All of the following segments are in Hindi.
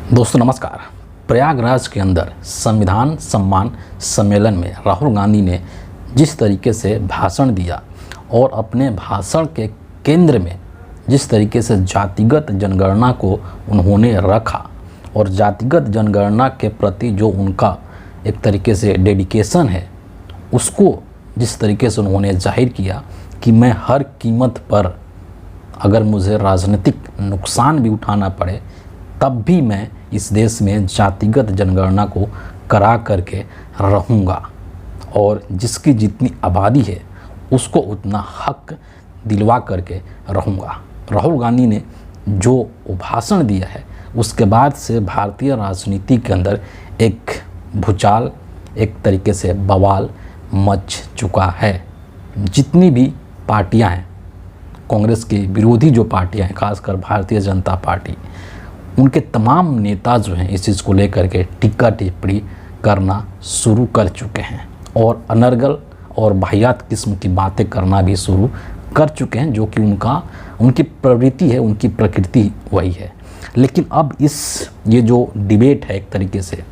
दोस्तों नमस्कार। प्रयागराज के अंदर संविधान सम्मान सम्मेलन में राहुल गांधी ने जिस तरीके से भाषण दिया और अपने भाषण के केंद्र में जिस तरीके से जातिगत जनगणना को उन्होंने रखा और जातिगत जनगणना के प्रति जो उनका एक तरीके से डेडिकेशन है उसको जिस तरीके से उन्होंने जाहिर किया कि मैं हर कीमत पर अगर मुझे राजनीतिक नुकसान भी उठाना पड़े तब भी मैं इस देश में जातिगत जनगणना को करा करके रहूँगा और जिसकी जितनी आबादी है उसको उतना हक दिलवा करके रहूँगा। राहुल गांधी ने जो भाषण दिया है उसके बाद से भारतीय राजनीति के अंदर एक भूचाल, एक तरीके से बवाल मच चुका है। जितनी भी पार्टियां हैं, कांग्रेस के विरोधी जो पार्टियां हैं, खासकर भारतीय जनता पार्टी, उनके तमाम नेता जो हैं इस चीज़ को लेकर के टीका टिप्पणी करना शुरू कर चुके हैं और अनर्गल और वाहियात किस्म की बातें करना भी शुरू कर चुके हैं, जो कि उनकी प्रवृत्ति है, उनकी प्रकृति वही है। लेकिन अब ये जो डिबेट है, एक तरीके से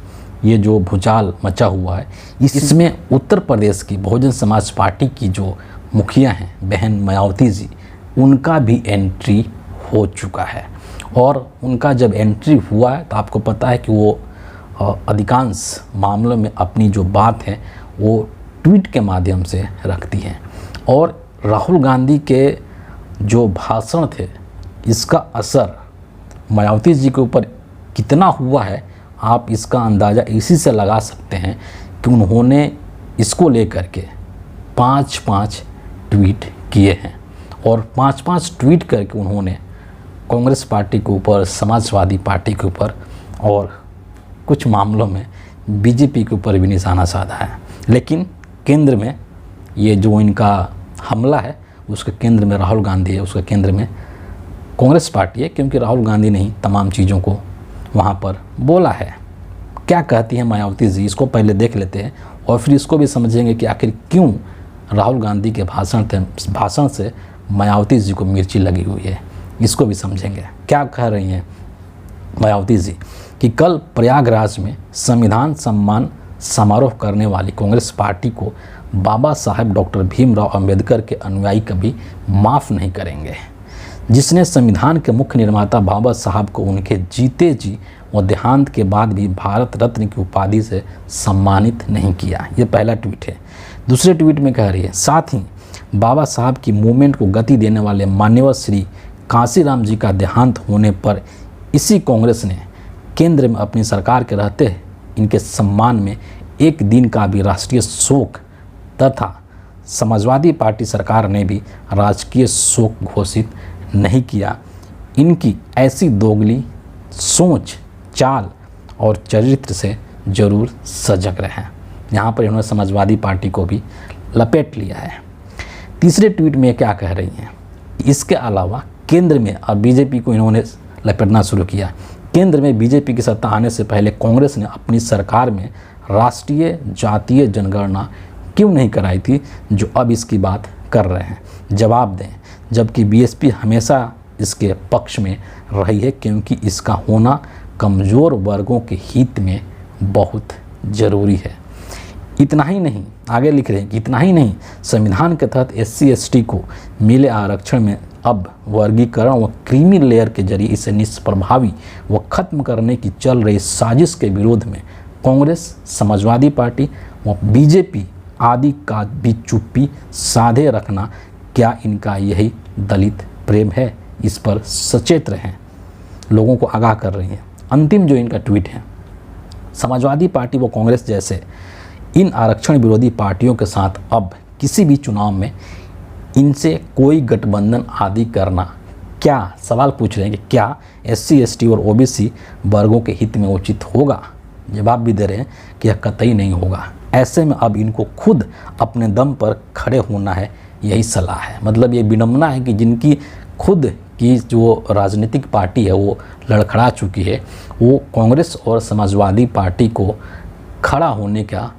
ये जो भूचाल मचा हुआ है, इसमें उत्तर प्रदेश की बहुजन समाज पार्टी की जो मुखिया हैं बहन मायावती जी, उनका भी एंट्री हो चुका है। और उनका जब एंट्री हुआ है तो आपको पता है कि वो अधिकांश मामलों में अपनी जो बात है वो ट्वीट के माध्यम से रखती हैं। और राहुल गांधी के जो भाषण थे इसका असर मायावती जी के ऊपर कितना हुआ है आप इसका अंदाज़ा इसी से लगा सकते हैं कि उन्होंने इसको लेकर के 5-5 ट्वीट किए हैं और 5-5 ट्वीट करके उन्होंने कांग्रेस पार्टी के ऊपर, समाजवादी पार्टी के ऊपर और कुछ मामलों में बीजेपी के ऊपर भी निशाना साधा है। लेकिन केंद्र में ये जो इनका हमला है उसके केंद्र में राहुल गांधी है, उसके केंद्र में कांग्रेस पार्टी है, क्योंकि राहुल गांधी ने ही तमाम चीज़ों को वहाँ पर बोला है। क्या कहती हैं मायावती जी, इसको पहले देख लेते हैं और फिर इसको भी समझेंगे कि आखिर क्यों राहुल गांधी के भाषण से मायावती जी को मिर्ची लगी हुई है। इसको भी समझेंगे। क्या कह रही हैं मायावती जी कि कल प्रयागराज में संविधान सम्मान समारोह करने वाली कांग्रेस पार्टी को बाबा साहेब डॉक्टर भीमराव अंबेडकर के अनुयायी कभी माफ़ नहीं करेंगे, जिसने संविधान के मुख्य निर्माता बाबा साहब को उनके जीते जी और देहांत के बाद भी भारत रत्न की उपाधि से सम्मानित नहीं किया। ये पहला ट्वीट है। दूसरे ट्वीट में कह रही है, साथ ही बाबा साहब की मूवमेंट को गति देने वाले मान्यवर श्री कांसीराम जी का देहांत होने पर इसी कांग्रेस ने केंद्र में अपनी सरकार के रहते इनके सम्मान में एक दिन का भी राष्ट्रीय शोक तथा समाजवादी पार्टी सरकार ने भी राजकीय शोक घोषित नहीं किया। इनकी ऐसी दोगली सोच, चाल और चरित्र से ज़रूर सजग रहें। यहाँ पर इन्होंने समाजवादी पार्टी को भी लपेट लिया है। तीसरे ट्वीट में क्या कह रही हैं, इसके अलावा केंद्र में और बीजेपी को इन्होंने लपेटना शुरू किया। केंद्र में बीजेपी की सत्ता आने से पहले कांग्रेस ने अपनी सरकार में राष्ट्रीय जातीय जनगणना क्यों नहीं कराई थी, जो अब इसकी बात कर रहे हैं। जवाब दें, जबकि बीएसपी हमेशा इसके पक्ष में रही है, क्योंकि इसका होना कमज़ोर वर्गों के हित में बहुत ज़रूरी है। इतना ही नहीं, आगे लिख रहे हैं कि इतना ही नहीं, संविधान के तहत SC/ST को मिले आरक्षण में अब वर्गीकरण व क्रीमी लेयर के जरिए इसे निष्प्रभावी व ख़त्म करने की चल रही साजिश के विरोध में कांग्रेस, समाजवादी पार्टी व बीजेपी आदि का भी चुप्पी साधे रखना, क्या इनका यही दलित प्रेम है? इस पर सचेत रहें, लोगों को आगाह कर रही हैं। अंतिम जो इनका ट्वीट है, समाजवादी पार्टी व कांग्रेस जैसे इन आरक्षण विरोधी पार्टियों के साथ अब किसी भी चुनाव में इनसे कोई गठबंधन आदि करना, क्या सवाल पूछ रहे हैं कि क्या SC/ST और OBC वर्गों के हित में उचित होगा? जवाब भी दे रहे हैं कि यह कतई नहीं होगा। ऐसे में अब इनको खुद अपने दम पर खड़े होना है, यही सलाह है। मतलब ये विडंबना है कि जिनकी खुद की जो राजनीतिक पार्टी है वो लड़खड़ा चुकी है, वो कांग्रेस और समाजवादी पार्टी को खड़ा होने का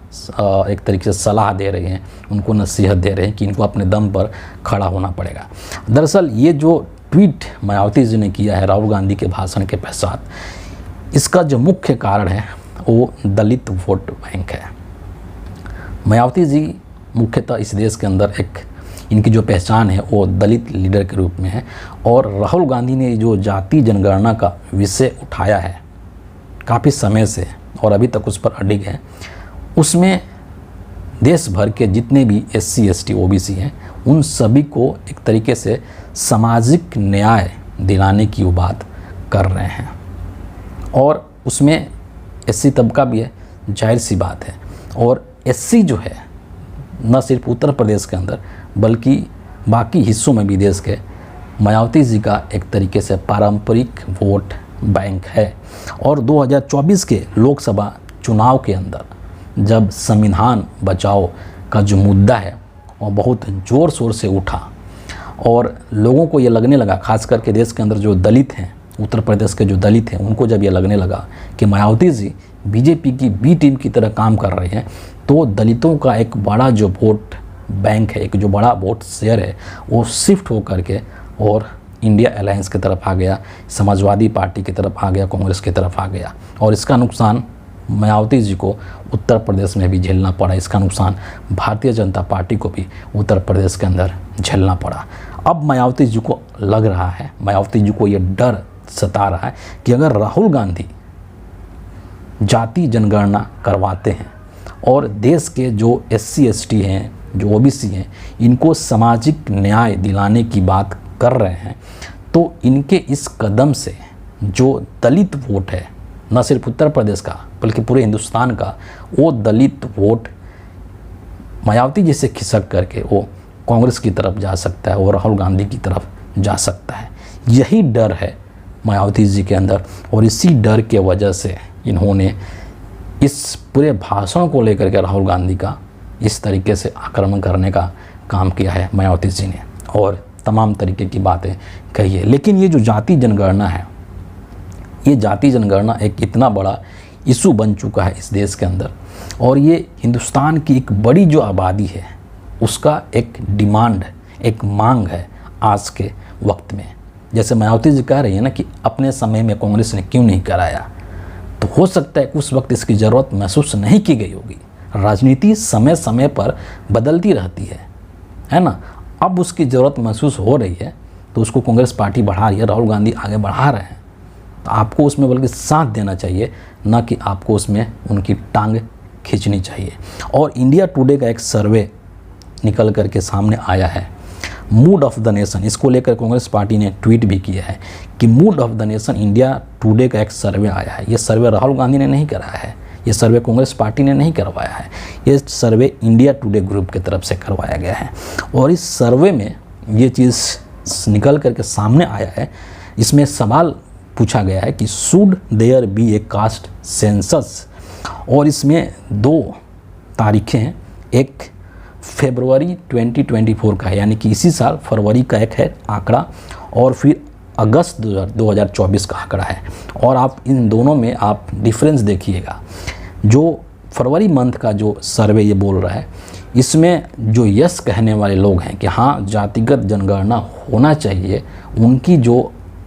एक तरीके से सलाह दे रहे हैं, उनको नसीहत दे रहे हैं कि इनको अपने दम पर खड़ा होना पड़ेगा। दरअसल ये जो ट्वीट मायावती जी ने किया है राहुल गांधी के भाषण के पश्चात, इसका जो मुख्य कारण है वो दलित वोट बैंक है। मायावती जी मुख्यतः इस देश के अंदर एक इनकी जो पहचान है वो दलित लीडर के रूप में है, और राहुल गांधी ने जो जाति जनगणना का विषय उठाया है काफ़ी समय से और अभी तक उस पर अडिग है, उसमें देश भर के जितने भी SC ST OBC हैं उन सभी को एक तरीके से सामाजिक न्याय दिलाने की वो बात कर रहे हैं, और उसमें SC तबका भी है, जाहिर सी बात है। और SC जो है न सिर्फ उत्तर प्रदेश के अंदर बल्कि बाकी हिस्सों में भी देश के मायावती जी का एक तरीके से पारंपरिक वोट बैंक है। और 2024 के लोकसभा चुनाव के अंदर जब संविधान बचाओ का जो मुद्दा है वो बहुत ज़ोर शोर से उठा और लोगों को ये लगने लगा, खास करके देश के अंदर जो दलित हैं, उत्तर प्रदेश के जो दलित हैं, उनको जब ये लगने लगा कि मायावती जी बीजेपी की बी टीम की तरह काम कर रहे हैं, तो दलितों का एक बड़ा जो वोट बैंक है, एक जो बड़ा वोट शेयर है, वो शिफ्ट हो करके और इंडिया अलायंस की तरफ आ गया, समाजवादी पार्टी की तरफ आ गया, कांग्रेस की तरफ आ गया। और इसका नुकसान मायावती जी को उत्तर प्रदेश में भी झेलना पड़ा, इसका नुकसान भारतीय जनता पार्टी को भी उत्तर प्रदेश के अंदर झेलना पड़ा। अब मायावती जी को लग रहा है, मायावती जी को ये डर सता रहा है कि अगर राहुल गांधी जाति जनगणना करवाते हैं और देश के जो SC ST हैं, जो OBC हैं, इनको सामाजिक न्याय दिलाने की बात कर रहे हैं, तो इनके इस कदम से जो दलित वोट है, न सिर्फ उत्तर प्रदेश का बल्कि पूरे हिंदुस्तान का, वो दलित वोट मायावती जी से खिसक करके वो कांग्रेस की तरफ जा सकता है और राहुल गांधी की तरफ जा सकता है। यही डर है मायावती जी के अंदर, और इसी डर के वजह से इन्होंने इस पूरे भाषण को लेकर के राहुल गांधी का इस तरीके से आक्रमण करने का काम किया है मायावती जी ने, और तमाम तरीके की बातें कही है। लेकिन ये जो जाति जनगणना है, ये जाति जनगणना एक इतना बड़ा इशू बन चुका है इस देश के अंदर, और ये हिंदुस्तान की एक बड़ी जो आबादी है उसका एक डिमांड, एक मांग है आज के वक्त में। जैसे मायावती जी कह रही है ना कि अपने समय में कांग्रेस ने क्यों नहीं कराया, तो हो सकता है कि उस वक्त इसकी ज़रूरत महसूस नहीं की गई होगी। राजनीति समय समय पर बदलती रहती है ना। अब उसकी ज़रूरत महसूस हो रही है तो उसको कांग्रेस पार्टी बढ़ा रही है, राहुल गांधी आगे बढ़ा रहे हैं, तो आपको उसमें बल्कि साथ देना चाहिए, ना कि आपको उसमें उनकी टांग खींचनी चाहिए। और इंडिया टुडे का एक सर्वे निकल करके सामने आया है, मूड ऑफ द नेशन, इसको लेकर कांग्रेस पार्टी ने ट्वीट भी किया है कि mood off the nation India today का एक सर्वे आया है। ये सर्वे राहुल गांधी ने नहीं कराया है, ये सर्वे कांग्रेस पार्टी ने नहीं करवाया है, ये सर्वे इंडिया टुडे ग्रुप की तरफ से करवाया गया है। और इस सर्वे में ये चीज़ निकल करके सामने आया है, इसमें सवाल पूछा गया है कि should there be a caste census, और इसमें 2 तारीखें हैं, एक फरवरी 2024 का है, यानी कि इसी साल फरवरी का एक है आंकड़ा, और फिर अगस्त 2024 का आंकड़ा है। और आप इन दोनों में आप डिफरेंस देखिएगा। जो फरवरी मंथ का जो सर्वे ये बोल रहा है, इसमें जो यस कहने वाले लोग हैं कि हाँ जातिगत जनगणना होना चाहिए,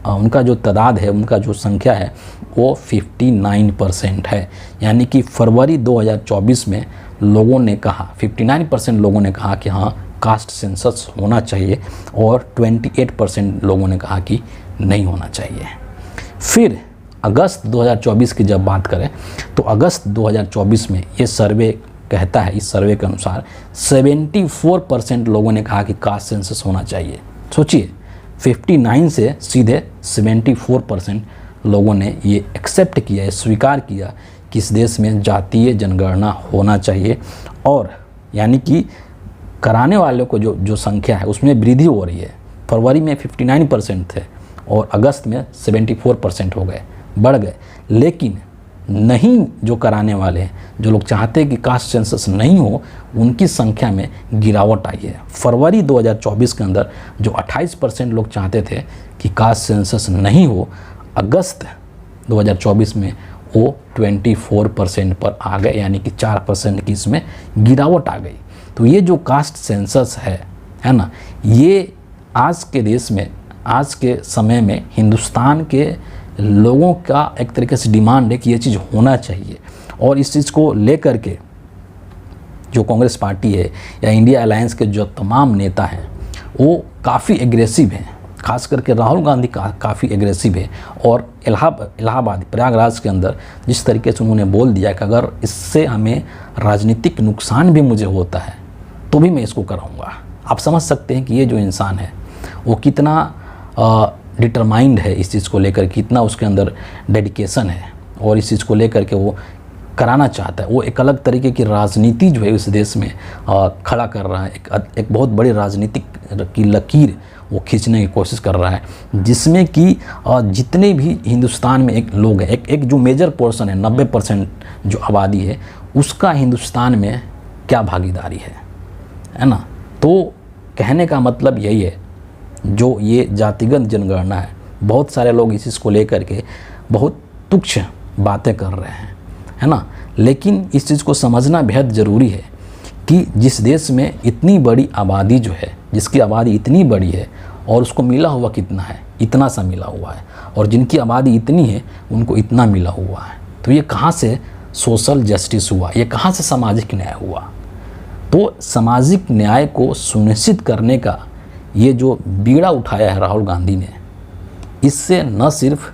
उनका जो तादाद है, उनका जो संख्या है वो 59% है। यानी कि फरवरी 2024 में लोगों ने कहा, 59% लोगों ने कहा कि हाँ कास्ट सेंसस होना चाहिए, और 28% लोगों ने कहा कि नहीं होना चाहिए। फिर अगस्त 2024 की जब बात करें तो अगस्त 2024 में ये सर्वे कहता है, इस सर्वे के अनुसार 74% लोगों ने कहा कि कास्ट सेंसस होना चाहिए। सोचिए, 59 से सीधे 74% लोगों ने ये एक्सेप्ट किया, स्वीकार किया कि इस देश में जातीय जनगणना होना चाहिए, और यानी कि कराने वालों को जो संख्या है उसमें वृद्धि हो रही है। फरवरी में 59% थे और अगस्त में 74% हो गए, बढ़ गए। लेकिन नहीं जो कराने वाले हैं, जो लोग चाहते हैं कि कास्ट सेंसस नहीं हो, उनकी संख्या में गिरावट आई है। फरवरी 2024 के अंदर जो 28% लोग चाहते थे कि कास्ट सेंसस नहीं हो, अगस्त 2024 में वो 24% पर आ गए, यानी कि 4% की इसमें गिरावट आ गई। तो ये जो कास्ट सेंसस है ना, ये आज के देश में, आज के समय में हिंदुस्तान के लोगों का एक तरीके से डिमांड है कि ये चीज़ होना चाहिए। और इस चीज़ को लेकर के जो कांग्रेस पार्टी है या इंडिया अलायंस के जो तमाम नेता हैं वो काफ़ी एग्रेसिव हैं, खास करके राहुल गांधी काफ़ी एग्रेसिव है। और इलाहाबाद प्रयागराज के अंदर जिस तरीके से उन्होंने बोल दिया कि अगर इससे हमें राजनीतिक नुकसान भी मुझे होता है तो भी मैं इसको कराऊंगा। आप समझ सकते हैं कि ये जो इंसान है वो कितना डिटरमाइंड है इस चीज़ को लेकर, कितना उसके अंदर डेडिकेशन है और इस चीज़ को लेकर के वो कराना चाहता है। वो एक अलग तरीके की राजनीति जो है इस देश में खड़ा कर रहा है, एक बहुत बड़ी राजनीतिक की लकीर वो खींचने की कोशिश कर रहा है, जिसमें कि जितने भी हिंदुस्तान में एक लोग हैं, एक जो मेजर पोर्शन है 90% जो आबादी है उसका हिंदुस्तान में क्या भागीदारी है ना। तो कहने का मतलब यही है, जो ये जातिगत जनगणना है, बहुत सारे लोग इस चीज़ को लेकर के बहुत तुच्छ बातें कर रहे हैं, है ना। लेकिन इस चीज़ को समझना बेहद ज़रूरी है कि जिस देश में इतनी बड़ी आबादी जो है, जिसकी आबादी इतनी बड़ी है और उसको मिला हुआ कितना है, इतना सा मिला हुआ है, और जिनकी आबादी इतनी है उनको इतना मिला हुआ है, तो ये कहाँ से सोशल जस्टिस हुआ, ये कहाँ से सामाजिक न्याय हुआ। तो सामाजिक न्याय को सुनिश्चित करने का ये जो बीड़ा उठाया है राहुल गांधी ने, इससे न सिर्फ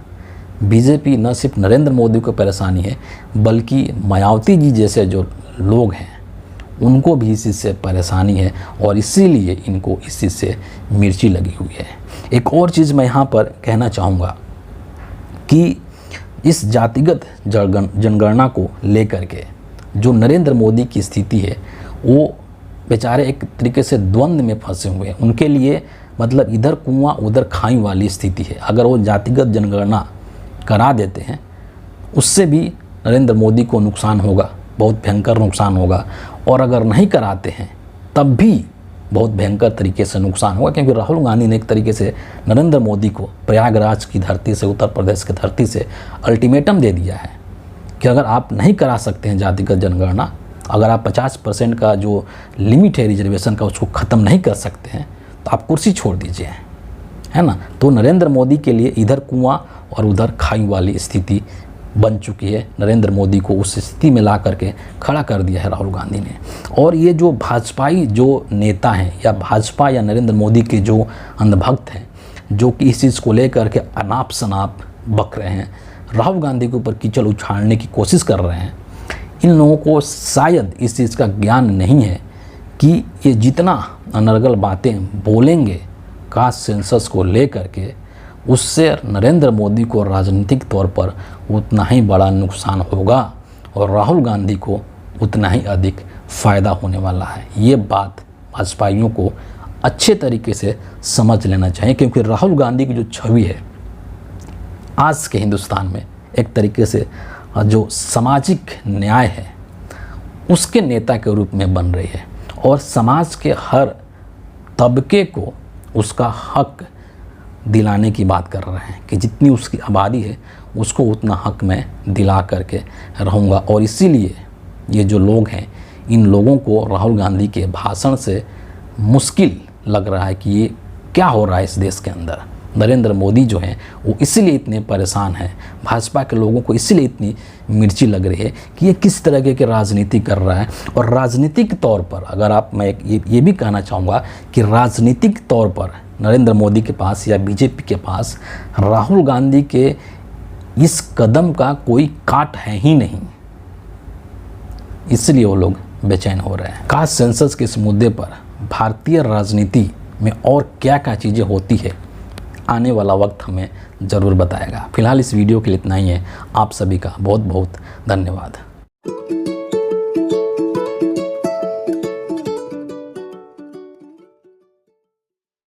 बीजेपी, न सिर्फ नरेंद्र मोदी को परेशानी है, बल्कि मायावती जी जैसे जो लोग हैं उनको भी इस चीज़ से परेशानी है और इसीलिए इनको इस चीज़ से मिर्ची लगी हुई है। एक और चीज़ मैं यहाँ पर कहना चाहूँगा कि इस जातिगत जनगणना को लेकर के जो नरेंद्र मोदी की स्थिति है, वो बेचारे एक तरीके से द्वंद्व में फंसे हुए हैं। उनके लिए मतलब इधर कुआं उधर खाई वाली स्थिति है। अगर वो जातिगत जनगणना करा देते हैं उससे भी नरेंद्र मोदी को नुकसान होगा, बहुत भयंकर नुकसान होगा, और अगर नहीं कराते हैं तब भी बहुत भयंकर तरीके से नुकसान होगा, क्योंकि राहुल गांधी ने एक तरीके से नरेंद्र मोदी को प्रयागराज की धरती से, उत्तर प्रदेश की धरती से अल्टीमेटम दे दिया है कि अगर आप नहीं करा सकते हैं जातिगत जनगणना, अगर आप 50% का जो लिमिट है रिजर्वेशन का उसको ख़त्म नहीं कर सकते हैं तो आप कुर्सी छोड़ दीजिए, है ना। तो नरेंद्र मोदी के लिए इधर कुआं और उधर खाई वाली स्थिति बन चुकी है। नरेंद्र मोदी को उस स्थिति में ला करके खड़ा कर दिया है राहुल गांधी ने। और ये जो भाजपाई जो नेता हैं या भाजपा या नरेंद्र मोदी के जो अंधभक्त हैं, जो कि इस चीज़ को लेकर के अनाप शनाप बक रहे हैं, राहुल गांधी के ऊपर कीचड़ उछालने की कोशिश कर रहे हैं, इन लोगों को शायद इस चीज़ का ज्ञान नहीं है कि ये जितना अनर्गल बातें बोलेंगे कास्ट सेंसस को लेकर के, उससे नरेंद्र मोदी को राजनीतिक तौर पर उतना ही बड़ा नुकसान होगा और राहुल गांधी को उतना ही अधिक फ़ायदा होने वाला है। ये बात भाजपाइयों को अच्छे तरीके से समझ लेना चाहिए, क्योंकि राहुल गांधी की जो छवि है आज के हिंदुस्तान में एक तरीके से जो सामाजिक न्याय है उसके नेता के रूप में बन रही है, और समाज के हर तबके को उसका हक दिलाने की बात कर रहे हैं कि जितनी उसकी आबादी है उसको उतना हक मैं दिला करके रहूँगा। और इसीलिए ये जो लोग हैं, इन लोगों को राहुल गांधी के भाषण से मुश्किल लग रहा है कि ये क्या हो रहा है इस देश के अंदर। नरेंद्र मोदी जो हैं वो इसलिए इतने परेशान हैं, भाजपा के लोगों को इसलिए इतनी मिर्ची लग रही है कि ये किस तरह के राजनीति कर रहा है। और राजनीतिक तौर पर अगर आप, मैं ये भी कहना चाहूँगा कि राजनीतिक तौर पर नरेंद्र मोदी के पास या बीजेपी के पास राहुल गांधी के इस कदम का कोई काट है ही नहीं, इसलिए वो लोग बेचैन हो रहे हैं। कास्ट सेंसस के इस मुद्दे पर भारतीय राजनीति में और क्या क्या चीज़ें होती है, आने वाला वक्त हमें ज़रूर बताएगा। फिलहाल इस वीडियो के लिए इतना ही है। आप सभी का बहुत बहुत धन्यवाद।